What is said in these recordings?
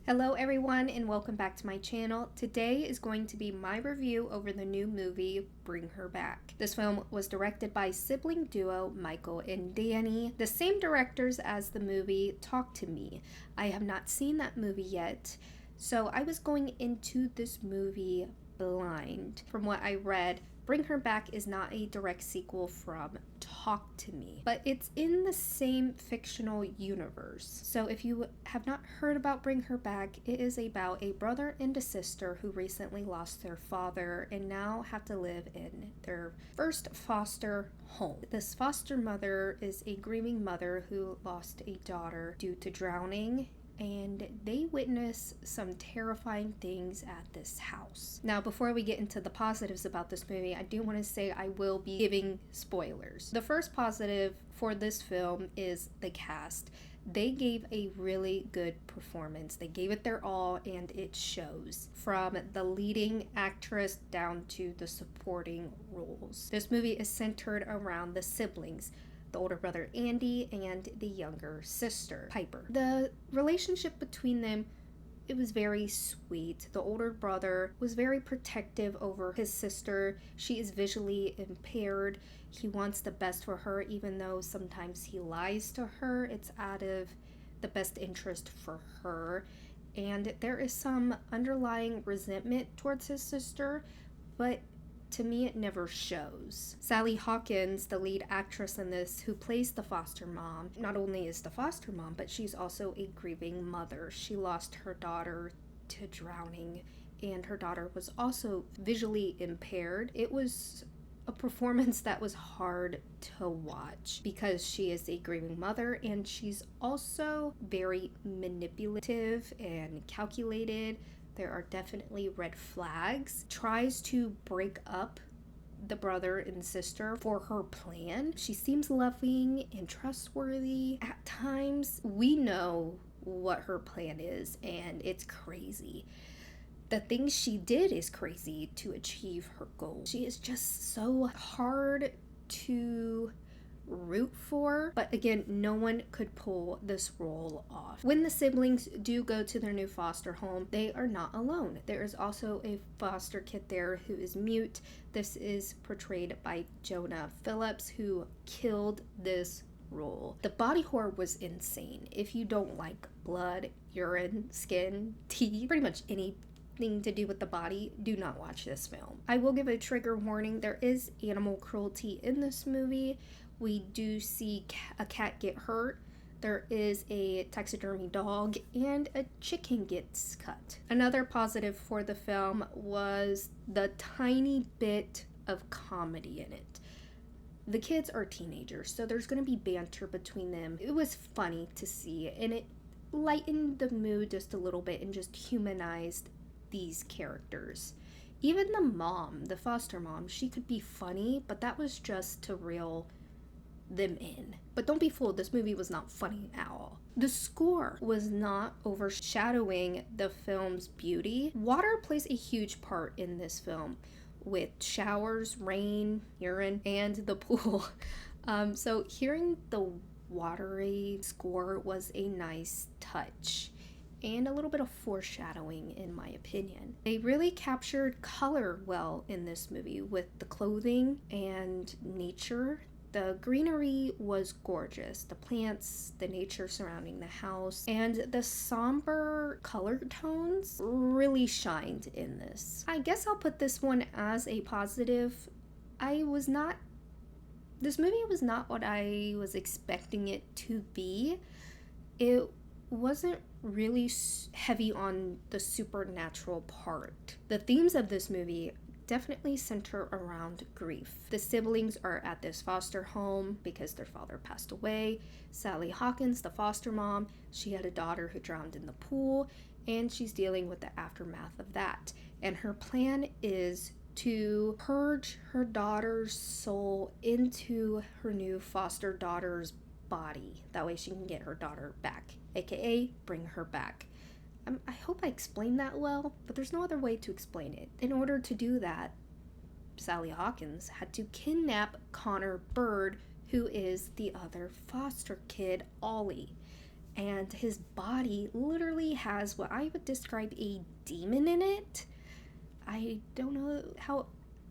Hello everyone and welcome back to my channel. Today is going to be my review over the new movie Bring Her Back. This film was directed by sibling duo Michael and Danny, the same directors as the movie Talk to Me. I have not seen that movie yet, so I was going into this movie blind. From what I read, Bring Her Back is not a direct sequel from Talk to Me, but it's in the same fictional universe. So if you have not heard about Bring Her Back, it is about a brother and a sister who recently lost their father and now have to live in their first foster home. This foster mother is a grieving mother who lost a daughter due to drowning, and they witness some terrifying things at this house. Now, before we get into the positives about this movie, I do want to say I will be giving spoilers. The first positive for this film is the cast. They gave a really good performance. They gave it their all, and it shows. From the leading actress down to the supporting roles. This movie is centered around the siblings, the older brother Andy and the younger sister Piper. The relationship between them, it was very sweet. The older brother was very protective over his sister. She is visually impaired. He wants the best for her, even though sometimes he lies to her. It's out of the best interest for her. And there is some underlying resentment towards his sister, but to me, it never shows. Sally Hawkins, the lead actress in this, who plays the foster mom, not only is the foster mom, but she's also a grieving mother. She lost her daughter to drowning, and her daughter was also visually impaired. It was a performance that was hard to watch because she is a grieving mother, and she's also very manipulative and calculated. There are definitely red flags. Tries to break up the brother and sister for her plan. She seems loving and trustworthy. At times, we know what her plan is, and it's crazy. The things she did is crazy to achieve her goal. She is just so hard to root for, but again, no one could pull this role off. When the siblings do go to their new foster home, they are not alone. There is also a foster kid there who is mute. This is portrayed by Jonah Phillips, who killed this role. The body horror was insane. If you don't like blood, urine, skin, teeth, pretty much anything to do with the body, do not watch this film. I will give a trigger warning. There is animal cruelty in this movie. We do see a cat get hurt. There is a taxidermy dog, and a chicken gets cut. Another positive for the film was the tiny bit of comedy in it. The kids are teenagers, so there's going to be banter between them. It was funny to see, and it lightened the mood just a little bit and just humanized these characters. Even the mom, the foster mom, she could be funny, but that was just to reel them in. But don't be fooled, this movie was not funny at all. The score was not overshadowing the film's beauty. Water plays a huge part in this film with showers, rain, urine, and the pool. So hearing the watery score was a nice touch and a little bit of foreshadowing, in my opinion. They really captured color well in this movie with the clothing and nature. The greenery was gorgeous. The plants, the nature surrounding the house, and the somber color tones really shined in this. I guess I'll put this one as a positive. This movie was not what I was expecting it to be. It wasn't really heavy on the supernatural part. The themes of this movie definitely center around grief. The siblings are at this foster home because their father passed away. Sally Hawkins, the foster mom, she had a daughter who drowned in the pool, and she's dealing with the aftermath of that. And her plan is to purge her daughter's soul into her new foster daughter's body. That way she can get her daughter back, aka bring her back. I hope I explained that well, but there's no other way to explain it. In order to do that, Sally Hawkins had to kidnap Connor Bird, who is the other foster kid, Ollie. and his body literally has what I would describe a demon in it. I don't know how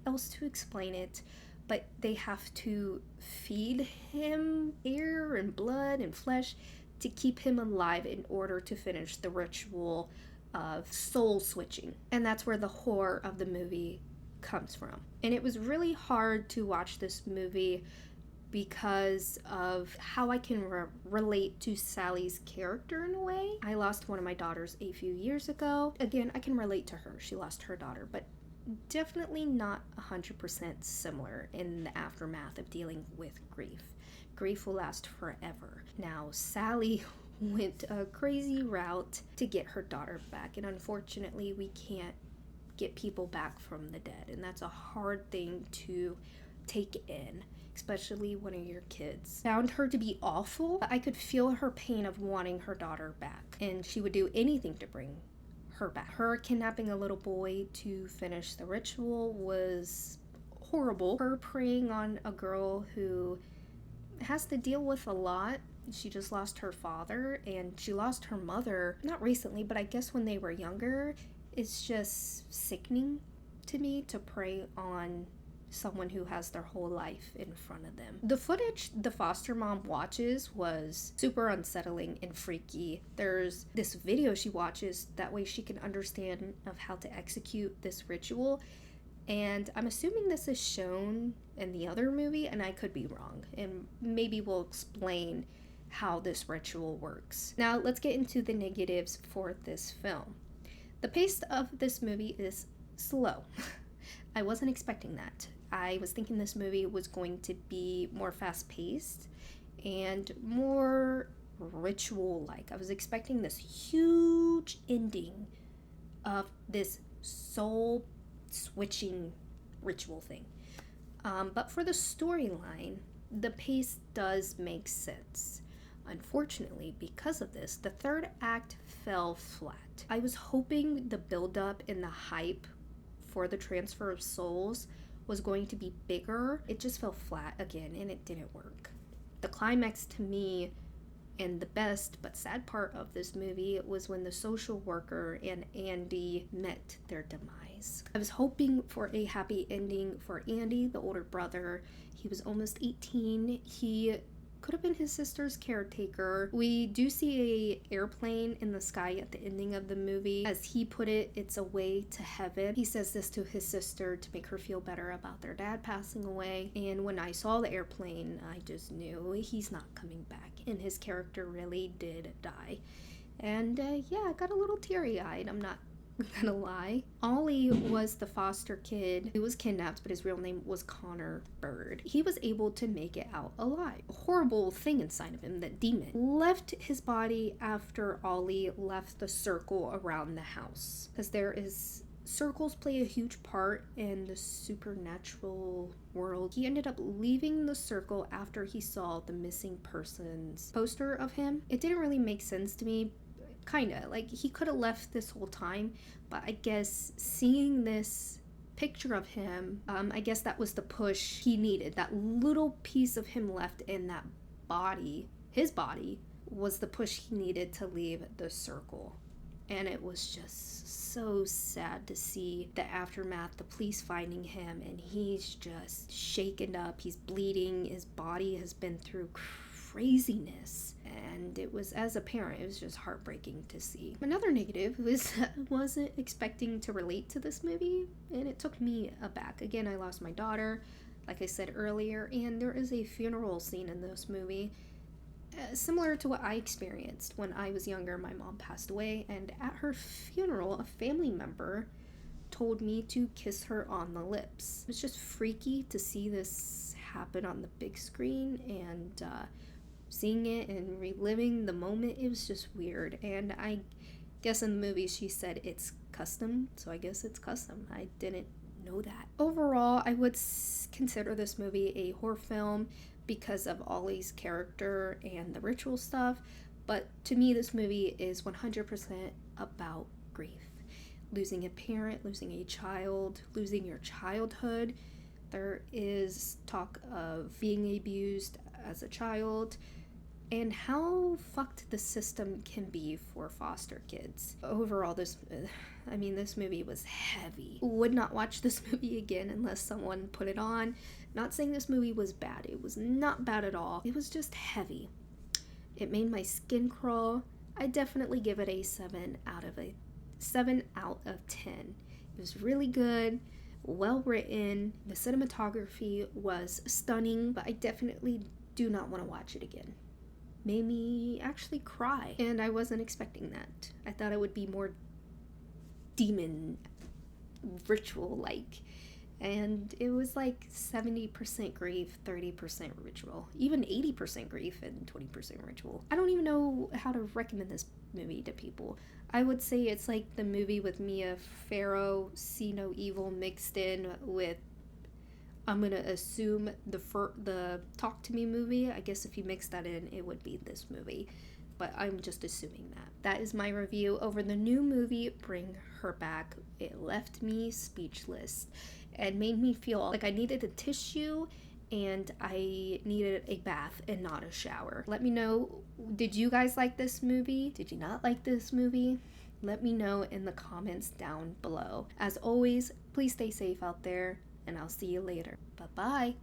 else to explain it, but they have to feed him air and blood and flesh to keep him alive in order to finish the ritual of soul switching. And that's where the horror of the movie comes from. And it was really hard to watch this movie because of how I can relate to Sally's character in a way. I lost one of my daughters a few years ago. Again, I can relate to her. She lost her daughter, but definitely not 100% similar in the aftermath of dealing with grief. Grief will last forever. Now, Sally went a crazy route to get her daughter back, and unfortunately, we can't get people back from the dead, and that's a hard thing to take in, especially one of your kids. Found her to be awful. I could feel her pain of wanting her daughter back, and she would do anything to bring her back. Her kidnapping a little boy to finish the ritual was horrible. Her preying on a girl who has to deal with a lot. She just lost her father, and she lost her mother, not recently, but I guess when they were younger. It's just sickening to me to prey on someone who has their whole life in front of them. The footage the foster mom watches was super unsettling and freaky. There's this video she watches, that way she can understand of how to execute this ritual. And I'm assuming this is shown in the other movie, and I could be wrong. And maybe we'll explain how this ritual works. Now let's get into the negatives for this film. The pace of this movie is slow. I wasn't expecting that. I was thinking this movie was going to be more fast-paced and more ritual-like. I was expecting this huge ending of this soul-switching ritual thing. But for the storyline, the pace does make sense. Unfortunately, because of this, the third act fell flat. I was hoping the build-up and the hype for the transfer of souls was going to be bigger. It just fell flat again, and it didn't work. The climax to me, and the best but sad part of this movie, was when the social worker and Andy met their demise. I was hoping for a happy ending for Andy, the older brother. He was almost 18. He could have been his sister's caretaker. We do see a airplane in the sky at the ending of the movie. As he put it, it's a way to heaven. He says this to his sister to make her feel better about their dad passing away. And when I saw the airplane, I just knew he's not coming back. And his character really did die. And yeah, I got a little teary-eyed. I'm not gonna lie. Ollie was the foster kid who was kidnapped, but his real name was Connor Bird. He was able to make it out alive. A horrible thing inside of him, that demon, left his body after Ollie left the circle around the house. Because circles play a huge part in the supernatural world. He ended up leaving the circle after he saw the missing persons poster of him. It didn't really make sense to me. Kinda, like, he could have left this whole time, but I guess seeing this picture of him, I guess that was the push he needed. That little piece of him left in that body, his body, was the push he needed to leave the circle. And it was just so sad to see the aftermath, the police finding him, and he's just shaken up, he's bleeding, his body has been through craziness. And it was, as a parent, it was just heartbreaking to see. Another negative was I wasn't expecting to relate to this movie, and it took me aback. Again, I lost my daughter, like I said earlier, and there is a funeral scene in this movie similar to what I experienced when I was younger. My mom passed away, and at her funeral, a family member told me to kiss her on the lips. It was just freaky to see this happen on the big screen, and seeing it and reliving the moment, it was just weird. And I guess in the movie she said it's custom, so I guess it's custom. I didn't know that. Overall, I would consider this movie a horror film because of Ollie's character and the ritual stuff, but to me this movie is 100% about grief. Losing a parent, losing a child, losing your childhood. There is talk of being abused as a child, and how fucked the system can be for foster kids. Overall, this movie was heavy. Would not watch this movie again unless someone put it on. Not saying this movie was bad. It was not bad at all. It was just heavy. It made my skin crawl. I definitely give it a 7 out of 10. It was really good, well written. The cinematography was stunning, but I definitely do not want to watch it again. Made me actually cry, and I wasn't expecting that. I thought it would be more demon ritual like, and it was like 70% grief, 30% ritual, even 80% grief and 20% ritual. I don't even know how to recommend this movie to people. I would say it's like the movie with Mia Farrow, See No Evil, mixed in with, I'm gonna assume, the Talk to Me movie. I guess if you mix that in, it would be this movie, but I'm just assuming that. That is my review over the new movie, Bring Her Back. It left me speechless and made me feel like I needed a tissue and I needed a bath and not a shower. Let me know, did you guys like this movie? Did you not like this movie? Let me know in the comments down below. As always, please stay safe out there, and I'll see you later. Bye-bye.